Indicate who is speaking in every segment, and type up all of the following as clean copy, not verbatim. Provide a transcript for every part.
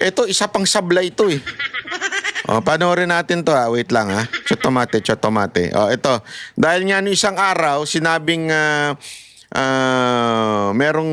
Speaker 1: Ito, isa pang sablay ito eh. O, panoorin natin to ha. Wait lang ha. Chotomate. O, ito. Dahil nga no isang araw, sinabing merong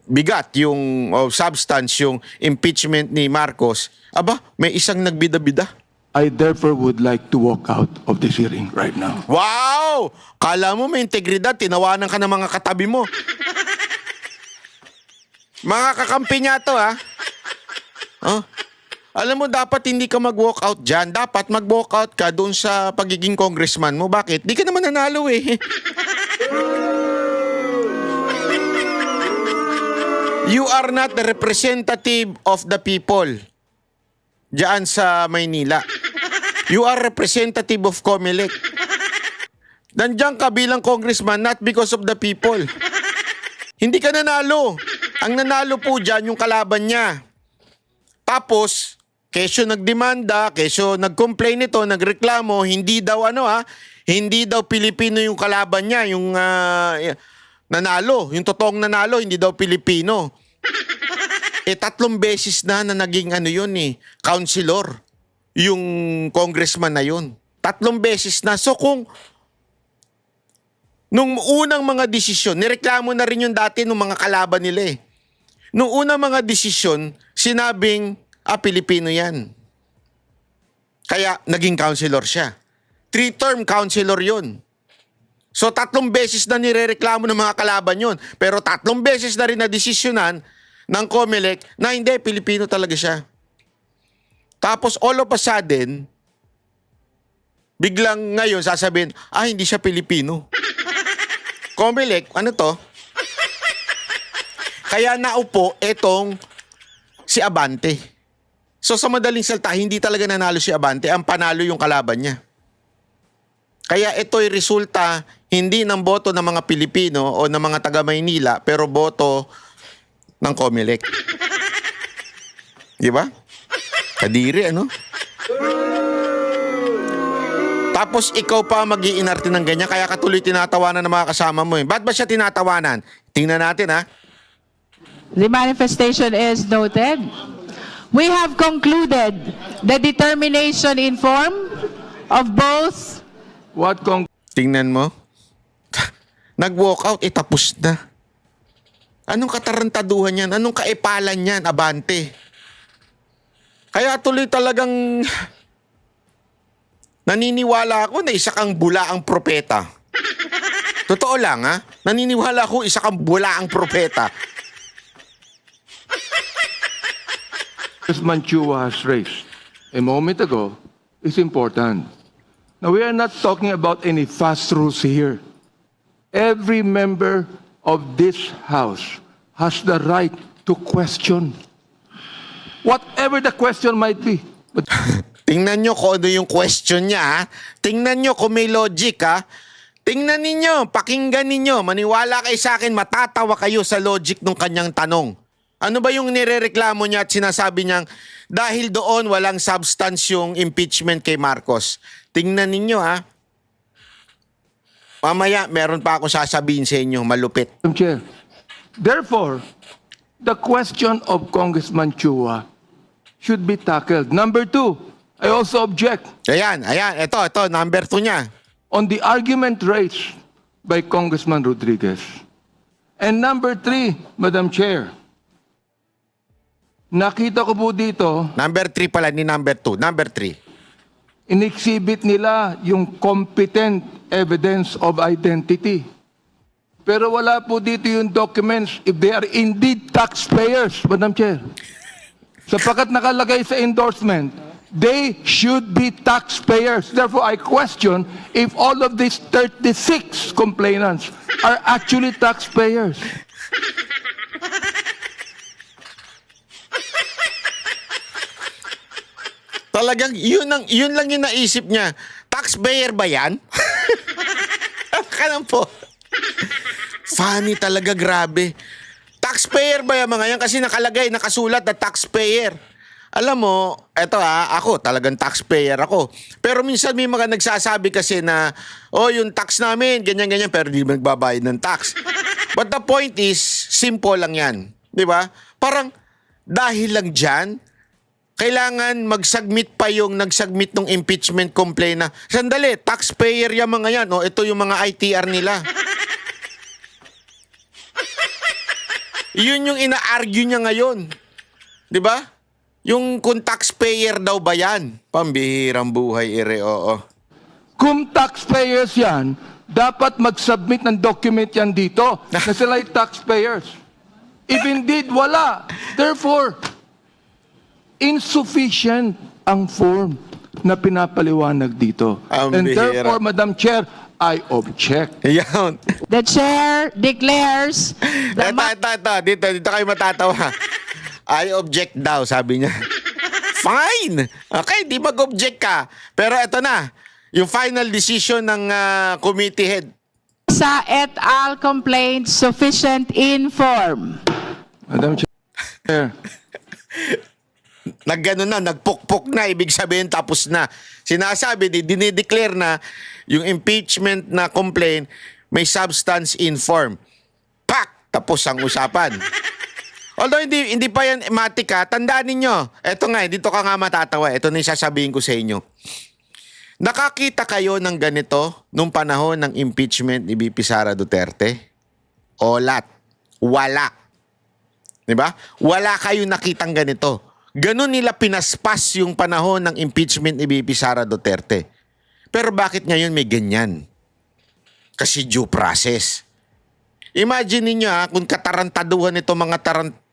Speaker 1: bigat yung substance, yung impeachment ni Marcos. Aba, may isang nagbida-bida.
Speaker 2: I therefore would like to walk out of this hearing right now.
Speaker 1: Wow! Kala mo may integridad, tinawanan ka ng mga katabi mo. Mga kakampi niya to ha. Oh. Alam mo, dapat hindi ka mag-walk out dyan. Dapat mag-walk out ka doon sa pagiging congressman mo. Bakit? Di ka naman nanalo eh. You are not the representative of the people diyan sa Maynila. You are representative of COMELEC. Nandiyan ka bilang congressman not because of the people. Hindi ka nanalo. Ang nanalo po dyan yung kalaban niya. Tapos, kesyo nagdemanda, kesyo nag-complain ito, nagreklamo, hindi daw hindi daw Pilipino yung kalaban niya, yung nanalo, yung totoong nanalo, hindi daw Pilipino. 3 beses na naging councilor, yung congressman na yun. 3 beses na. So kung nung unang mga desisyon, nireklamo na rin yung dati nung mga kalaban nila eh. Nung unang mga desisyon, sinabing, Pilipino yan. Kaya naging councilor siya. 3-term councilor yun. So 3 beses na nirereklamo ng mga kalaban yun. Pero 3 beses na rin na desisyonan ng COMELEC na hindi, Pilipino talaga siya. Tapos all of a sudden, biglang ngayon sasabihin, hindi siya Pilipino. COMELEC, ano to? Kaya naupo etong si Abante. So sa madaling salita, hindi talaga nanalo si Abante. Ang panalo yung kalaban niya. Kaya ito'y resulta hindi ng boto ng mga Pilipino o ng mga taga-Maynila, pero boto ng COMELEC. Di ba? Kadiri, ano? Tapos ikaw pa mag-iinarte ng ganyan, kaya katuloy tinatawanan ng mga kasama mo eh. Ba't ba siya tinatawanan? Tingnan natin ha.
Speaker 3: The manifestation is noted. We have concluded the determination in form of both.
Speaker 1: Tingnan mo. Nag-walk out, tapos na. Anong katarantaduhan yan? Anong kaipalan yan, Abante? Kaya tuloy talagang naniniwala ako na isa kang bulaang propeta. Totoo lang ha? Naniniwala ako isa kang bulaang propeta.
Speaker 2: Congressman Chua has raised a moment ago is important. Now, we are not talking about any fast rules here. Every member of this House has the right to question whatever the question might be. But
Speaker 1: Tingnan nyo kung ano yung question niya ha. Tingnan nyo kung may logic ha. Tingnan ninyo, pakinggan ninyo, maniwala kayo sa akin, matatawa kayo sa logic ng kanyang tanong. Ano ba yung nirereklamo niya at sinasabi niyang dahil doon walang substance yung impeachment kay Marcos? Tingnan ninyo ha. Mamaya meron pa ako sasabihin sa inyo, malupit.
Speaker 2: Madam Chair, therefore, the question of Congressman Chua should be tackled. Number 2, I also object
Speaker 1: Ayan, ito, number 2 niya.
Speaker 2: on the argument raised by Congressman Rodriguez. And number 3, Madam Chair, nakita ko po dito,
Speaker 1: Number 3 pala ni number 2. Number 3.
Speaker 2: in-exhibit nila yung competent evidence of identity. Pero wala po dito yung documents if they are indeed taxpayers, Madam Chair. Sapagkat nakalagay sa endorsement, they should be taxpayers. Therefore, I question if all of these 36 complainants are actually taxpayers.
Speaker 1: Talagang yun lang yung naisip niya. Taxpayer ba yan? Kanan po. Funny talaga, grabe. Taxpayer ba yung mga yan? Kasi nakalagay, nakasulat na taxpayer. Alam mo, eto ako, talagang taxpayer ako. Pero minsan may mga nagsasabi kasi na, yung tax namin, ganyan-ganyan, pero di nagbabayad ng tax. But the point is, simple lang yan. Di ba? Parang, dahil lang dyan, kailangan mag-submit pa yung nag-submit ng impeachment complaint na, sandali, taxpayer yung mga yan. O, ito yung mga ITR nila. Yun yung ina-argue niya ngayon. Di ba? Yung kung taxpayer daw ba yan? Pambihirang buhay, ere, oo.
Speaker 2: Kung taxpayers yan, dapat mag-submit ng document yan dito na sila ay taxpayers. If indeed, wala. Therefore, insufficient ang form na pinapaliwanag dito.
Speaker 1: Ang
Speaker 2: And
Speaker 1: bihira.
Speaker 2: therefore, Madam Chair, I object.
Speaker 1: Yan.
Speaker 3: The chair declares the
Speaker 1: Dito kayo matatawa. I object daw, sabi niya. Fine. Okay, di mag-object ka. Pero eto na, yung final decision ng committee head.
Speaker 3: Sa et al. Complaint sufficient in form.
Speaker 2: Madam Chair.
Speaker 1: Naggano na, nagpukpok na, ibig sabihin tapos na. Sinasabi, dinideclare na yung impeachment na complaint may substance in form. Pak! Tapos ang usapan. Although hindi pa yan ematika, tandaan ninyo. Eto nga, dito ka nga matatawa. Ito na yung sasabihin ko sa inyo. Nakakita kayo ng ganito nung panahon ng impeachment ni VP Sara Duterte? Olat. Wala. Diba? Wala kayo nakitang ganito. Ganon nila pinaspas yung panahon ng impeachment ni VP Sara Duterte. Pero bakit ngayon may ganyan? Kasi due process. Imagine niyo kung katarantaduhan ito mga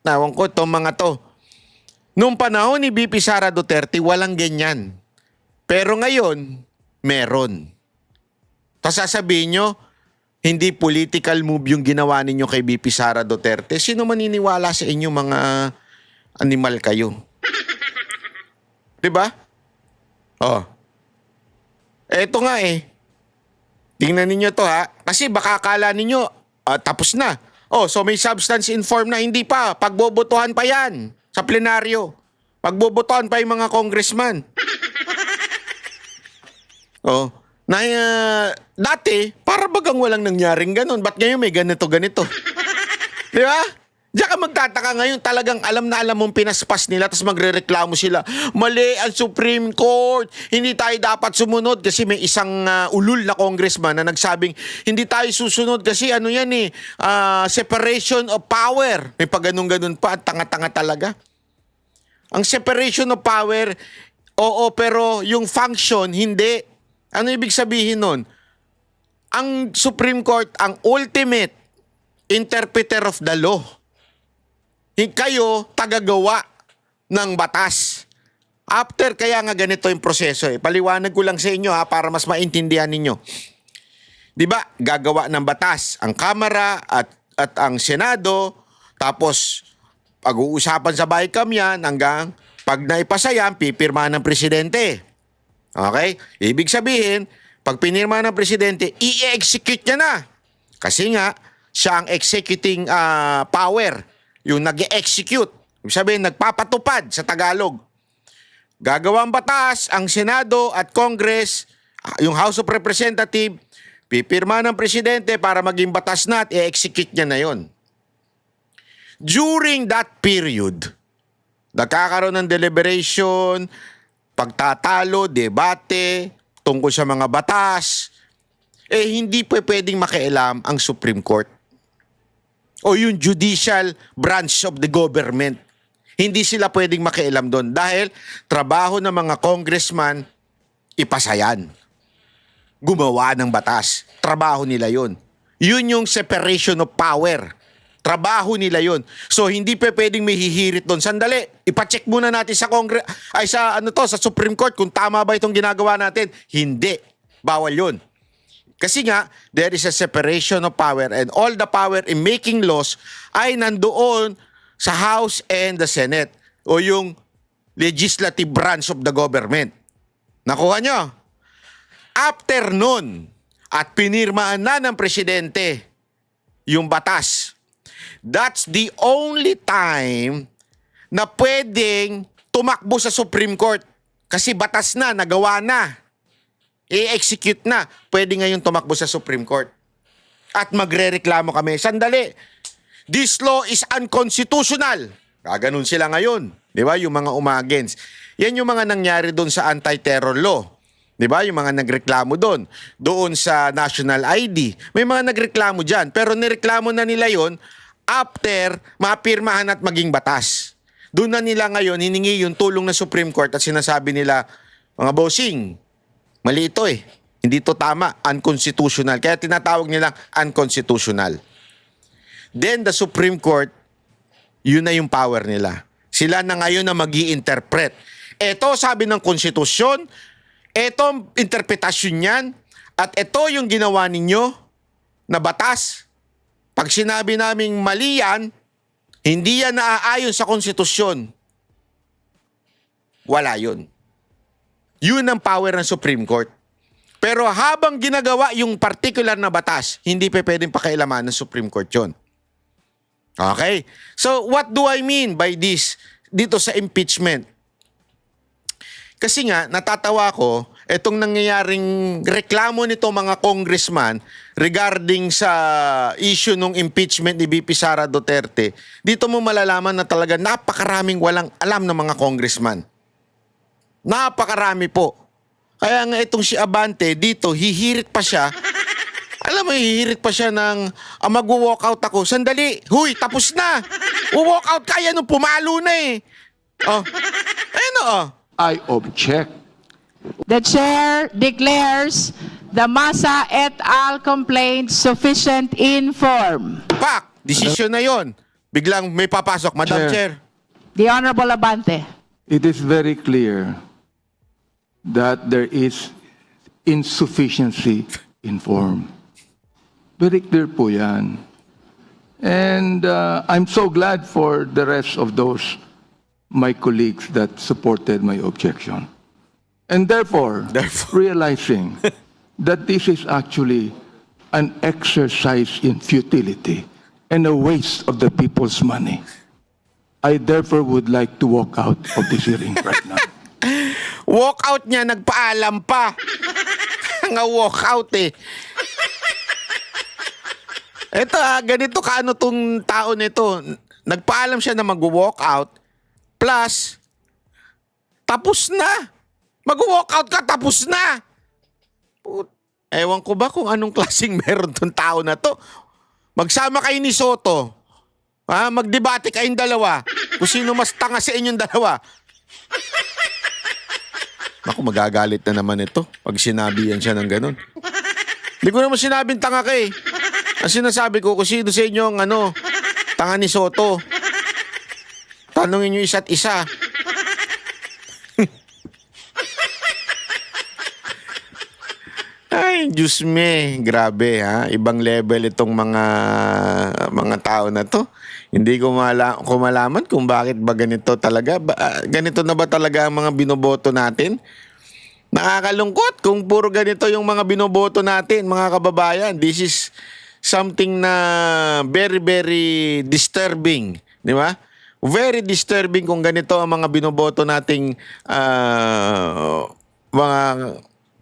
Speaker 1: itong mga to. Nung panahon ni VP Sara Duterte, walang ganyan. Pero ngayon, meron. Tapos sasabihin nyo, hindi political move yung ginawa ninyo kay VP Sara Duterte. Sino maniniwala sa inyo mga animal kayo? Diba? Oh. Eto nga Tingnan ninyo to Kasi baka akala ninyo, tapos na. Oh, so may substance in form na, hindi pa. Pagbobotohan pa yan sa plenaryo. Pagbobotohan pa yung mga congressman. Oh. Dati, para bagang walang nangyaring ganun. Ba't ngayon may ganito-ganito? Di ba? Diyan ka magtataka ngayon, talagang alam na alam mong pinaspas nila, tapos magrereklamo sila. Mali ang Supreme Court, hindi tayo dapat sumunod kasi may isang ulul na congressman na nagsabing, hindi tayo susunod kasi separation of power. May pag-ganun-ganun pa, tanga-tanga talaga. Ang separation of power, oo, pero yung function, hindi. Ano ibig sabihin nun? Ang Supreme Court, ang ultimate interpreter of the law. Kayo, tagagawa ng batas. After, kaya nga ganito yung proseso Paliwanag ko lang sa inyo para mas maintindihan ninyo. Di ba, gagawa ng batas ang Kamara at ang Senado, tapos pag-uusapan sa BICAM yan hanggang pag naipasa yan, pipirma ng presidente. Okay? Ibig sabihin, pag pinirma ng presidente, i-execute niya na. Kasi nga, siya ang executing power. Yung nag-execute. Ibig sabihin, nagpapatupad sa Tagalog. Gagawang batas ang Senado at Congress, yung House of Representatives, pipirma ng presidente para maging batas na at i-execute niya na yon. During that period, nagkakaroon ng deliberation, pagtatalo, debate, tungkol sa mga batas, hindi pwedeng makialam ang Supreme Court o yung judicial branch of the government. Hindi sila pwedeng makialam doon dahil trabaho ng mga congressman, ipasayan. Gumawa ng batas. Trabaho nila yun. Yun yung separation of power. Trabaho nila yun. So, hindi pwedeng may hihirit doon. Sandali, ipacheck muna natin sa sa Supreme Court kung tama ba itong ginagawa natin. Hindi. Bawal yun. Kasi nga, there is a separation of power and all the power in making laws ay nandoon sa House and the Senate o yung legislative branch of the government. Nakuha nyo? After nun, at pinirmaan na ng presidente yung batas, that's the only time na pwedeng tumakbo sa Supreme Court kasi batas na, nagawa na. I-execute na, pwede ngayon tumakbo sa Supreme Court. At magrereklamo kami, sandali, this law is unconstitutional. Gaganon sila ngayon. Di ba? Yung mga umagents. Yan yung mga nangyari doon sa anti-terror law. 'Di ba? Yung mga nagreklamo doon. Doon sa national ID. May mga nagreklamo diyan, pero nireklamo na nila 'yon after mapirmahan at maging batas. Doon na nila ngayon hiningi yung tulong ng Supreme Court at sinasabi nila, mga bossing, mali ito eh. Hindi to tama, unconstitutional. Kaya tinatawag nilang unconstitutional. Then the Supreme Court, yun na yung power nila. Sila na ngayon na mag-i-interpret. Ito sabi ng konstitusyon, ito ang interpretasyon niyan, at ito yung ginawa ninyo na batas. Pag sinabi naming mali yan, hindi yan naaayon sa konstitusyon. Wala yun. Yun ang power ng Supreme Court. Pero habang ginagawa yung particular na batas, hindi pa pwedeng pakailaman ng Supreme Court yun. Okay? So, what do I mean by this dito sa impeachment? Kasi nga, natatawa ko, itong nangyayaring reklamo nito mga congressman regarding sa issue ng impeachment ni VP Sara Duterte, dito mo malalaman na talaga napakaraming walang alam ng mga congressman. Napakarami po. Kaya nga itong si Abante dito, hihirit pa siya. Alam mo, hihirit pa siya ng mag-walkout ako. Sandali, huy, tapos na. Walkout kaya nung pumalo na eh. Oh. Ayun oh.
Speaker 2: I object.
Speaker 3: The chair declares the Masa et al. Complaint sufficient in form.
Speaker 1: Pak, desisyon na yon. Biglang may papasok, Madam Chair.
Speaker 3: The Honorable Abante.
Speaker 2: It is very clear that there is insufficiency in form. Very clear po yan. And I'm so glad for the rest of those, my colleagues, that supported my objection. And therefore, realizing that this is actually an exercise in futility and a waste of the people's money, I therefore would like to walk out of this hearing right now.
Speaker 1: Walk out niya, nagpaalam pa. Nga walk out eh. Ito ganito kaano tong tao nito. Nagpaalam siya na mag-walk out plus tapos na. Mag-walk out ka, tapos na. Ewan ko ba kung anong klaseng meron tong tao na to. Magsama kayo ni Soto. Magdebate kayong dalawa. Kung sino mas tanga sa inyong dalawa. Naku, magagalit na naman ito pag sinabi yan siya ng ganun. Hindi ko naman sinabing tanga ka eh. Ang sinasabi ko, kung sino sa inyo ang tanga ni Soto. Tanungin nyo isa't isa. Ay, Diyos me, grabe ha. Ibang level itong mga tao na to. Hindi ko malaman kung bakit ba ganito talaga. Ganito na ba talaga ang mga binoboto natin? Nakakalungkot kung puro ganito yung mga binoboto natin, mga kababayan. This is something na very, very disturbing. Di ba? Very disturbing kung ganito ang mga binoboto nating mga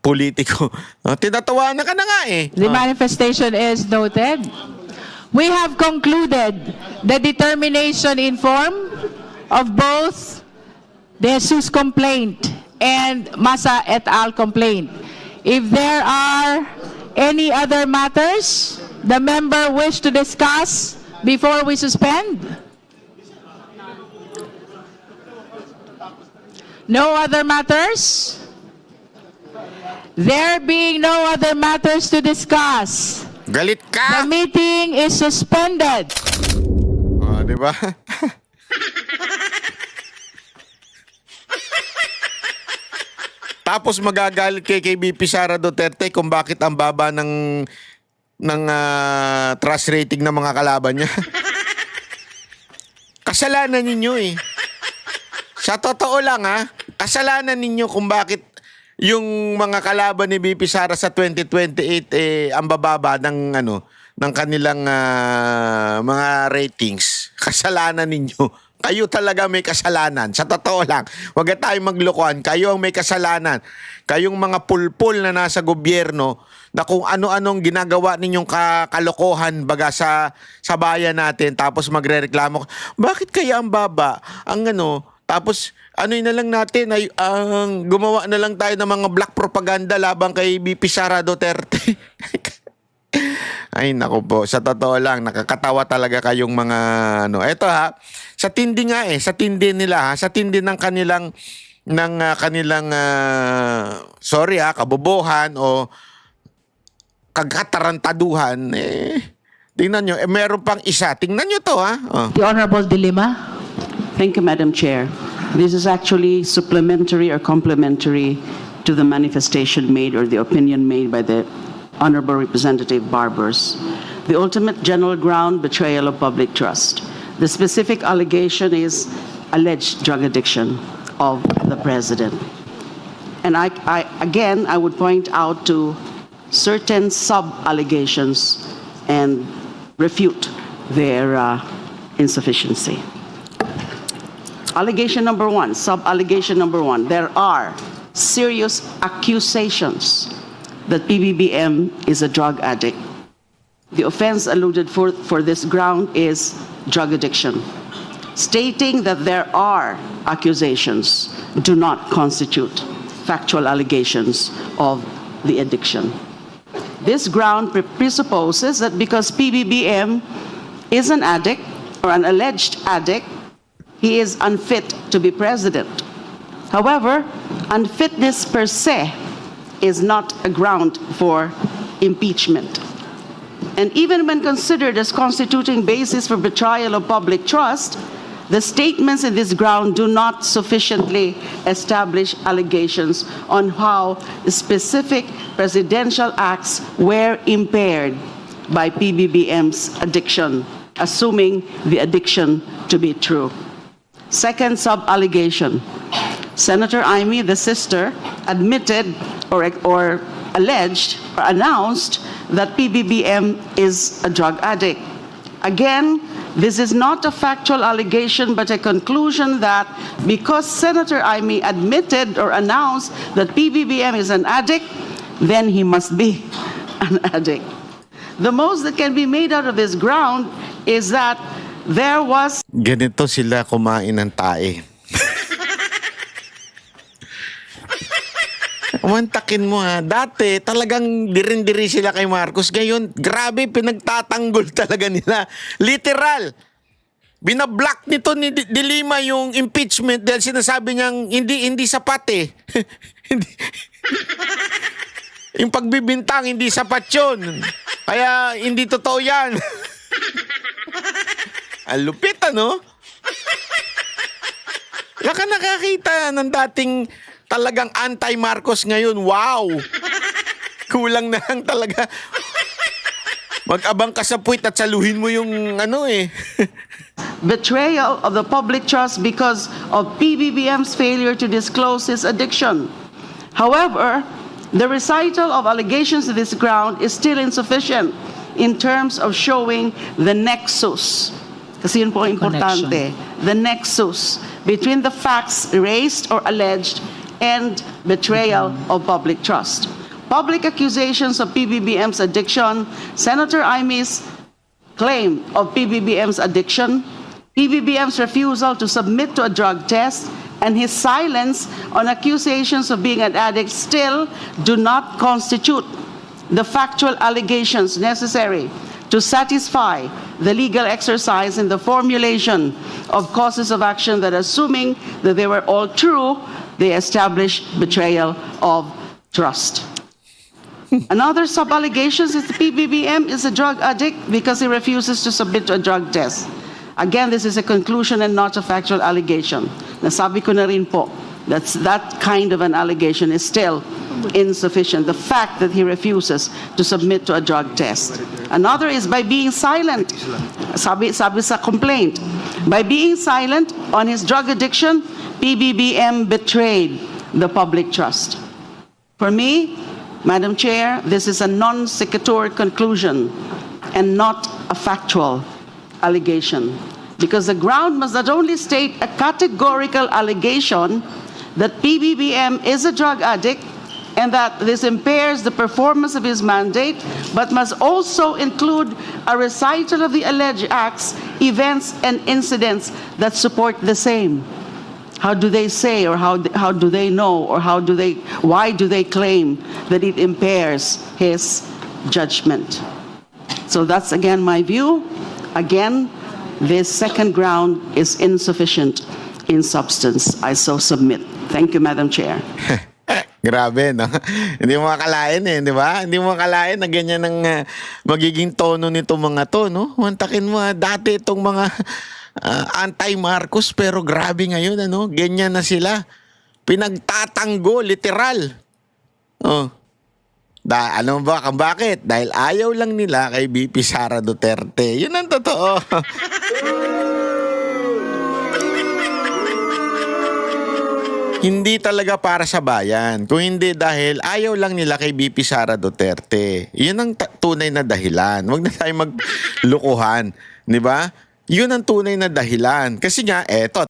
Speaker 1: politiko. Tinatawanan ka na nga eh.
Speaker 3: The manifestation is noted. We have concluded the determination in form of both the Jesus complaint and Masa et al. Complaint. If there are any other matters the member wish to discuss before we suspend? No other matters? There being no other matters to discuss,
Speaker 1: Galit
Speaker 3: the
Speaker 1: ka!
Speaker 3: meeting is suspended.
Speaker 1: Di ba? Tapos magagalit kay VP Sara Duterte kung bakit ang baba ng trust rating ng mga kalaban niya. Kasalanan ninyo eh. Sa totoo lang kasalanan ninyo kung bakit yung mga kalaban ni VP Sara sa 2028 ang bababa ng ng kanilang mga ratings. Kasalanan ninyo. Kayo talaga may kasalanan. Sa totoo lang. Huwag tayong maglokohan. Kayo ang may kasalanan. Kayong mga pulpul na nasa gobyerno na kung ano-anong ginagawa ninyong kalokohan baga sa bayan natin tapos magrereklamo. Bakit kaya ang baba ang Tapos, ano na lang natin, ay, gumawa na lang tayo ng mga black propaganda labang kay BP Sara Duterte. Ay, naku po. Sa totoo lang, nakakatawa talaga kayong mga, ano. Eto ha, sa tindi nga sa tindi nila ha, sa tindi ng kanilang, sorry ha, kabobohan o kagkatarantaduhan, tingnan nyo, meron pang isa. Tingnan nyo to ha. Oh.
Speaker 3: The Honorable De Lima.
Speaker 4: Thank you, Madam Chair. This is actually supplementary or complementary to the manifestation made or the opinion made by the Honorable Representative Barbers. The ultimate general ground, betrayal of public trust. The specific allegation is alleged drug addiction of the President. And again, I would point out to certain sub-allegations and refute their insufficiency. Allegation number one, sub-allegation number one, there are serious accusations that PBBM is a drug addict. The offense alluded for this ground is drug addiction. Stating that there are accusations do not constitute factual allegations of the addiction. This ground presupposes that because PBBM is an addict or an alleged addict, he is unfit to be president. However, unfitness per se is not a ground for impeachment. And even when considered as constituting basis for betrayal of public trust, the statements in this ground do not sufficiently establish allegations on how specific presidential acts were impaired by PBBM's addiction, assuming the addiction to be true. Second sub-allegation, Senator Amy, the sister, admitted or alleged or announced that PBBM is a drug addict. Again, this is not a factual allegation but a conclusion that because Senator Amy admitted or announced that PBBM is an addict, then he must be an addict. The most that can be made out of this ground is that there was
Speaker 1: Ganito sila kumain ng tae. Mantakin mo ha. Dati talagang dirin-diri sila kay Marcos. Ngayon, grabe pinagtatanggol talaga nila. Literal. Binablock nito ni De Lima yung impeachment dahil sinasabi niyang hindi sapat eh. Hindi. Yung pagbibintang, hindi sapat yun. Kaya hindi totoo yan. Ang lupit, ano? Wala ka nakakita ng dating talagang anti-Marcos ngayon. Wow! Kulang na lang talaga. Mag-abang ka sa puwit at saluhin mo yung ano eh.
Speaker 4: betrayal of the public trust because of PBBM's failure to disclose his addiction. However, the recital of allegations to this ground is still insufficient in terms of showing the nexus. Kasi yun po ang importante. The nexus between the facts raised or alleged and betrayal of public trust. Public accusations of PBBM's addiction, Senator Imy's claim of PBBM's addiction, PBBM's refusal to submit to a drug test, and his silence on accusations of being an addict still do not constitute the factual allegations necessary to satisfy the legal exercise in the formulation of causes of action that, assuming that they were all true, they establish betrayal of trust. Another sub-allegation is the PBBM is a drug addict because he refuses to submit to a drug test. Again, this is a conclusion and not a factual allegation. Nasabi ko na rin po, that kind of an allegation is still insufficient. The fact that he refuses to submit to a drug test. Another is by being silent. Sabi sa complaint. By being silent on his drug addiction, PBBM betrayed the public trust. For me, Madam Chair, this is a non sequitur conclusion and not a factual allegation. Because the ground must not only state a categorical allegation that PBBM is a drug addict and that this impairs the performance of his mandate, but must also include a recital of the alleged acts, events, and incidents that support the same. How do they say, or how do they know, or why do they claim that it impairs his judgment? So that's again my view. Again, this second ground is insufficient in substance. I so submit. Thank you, Madam Chair.
Speaker 1: Grabe, no? Hindi mo makalain di ba? Hindi mo makalain na ganyan ang magiging tono nito mga to, no? Mantakin mo, dati itong mga anti-Marcos, pero grabe ngayon, ano? Ganyan na sila. Pinagtatanggol, literal. Oh. Ano ba? Bakit? Dahil ayaw lang nila kay VP Sara Duterte. Yun ang totoo. Hindi talaga para sa bayan. Kung hindi dahil ayaw lang nila kay VP Sara Duterte. Yun ang tunay na dahilan. Huwag na tayo maglukuhan. Di ba? Yun ang tunay na dahilan. Kasi nga, eto,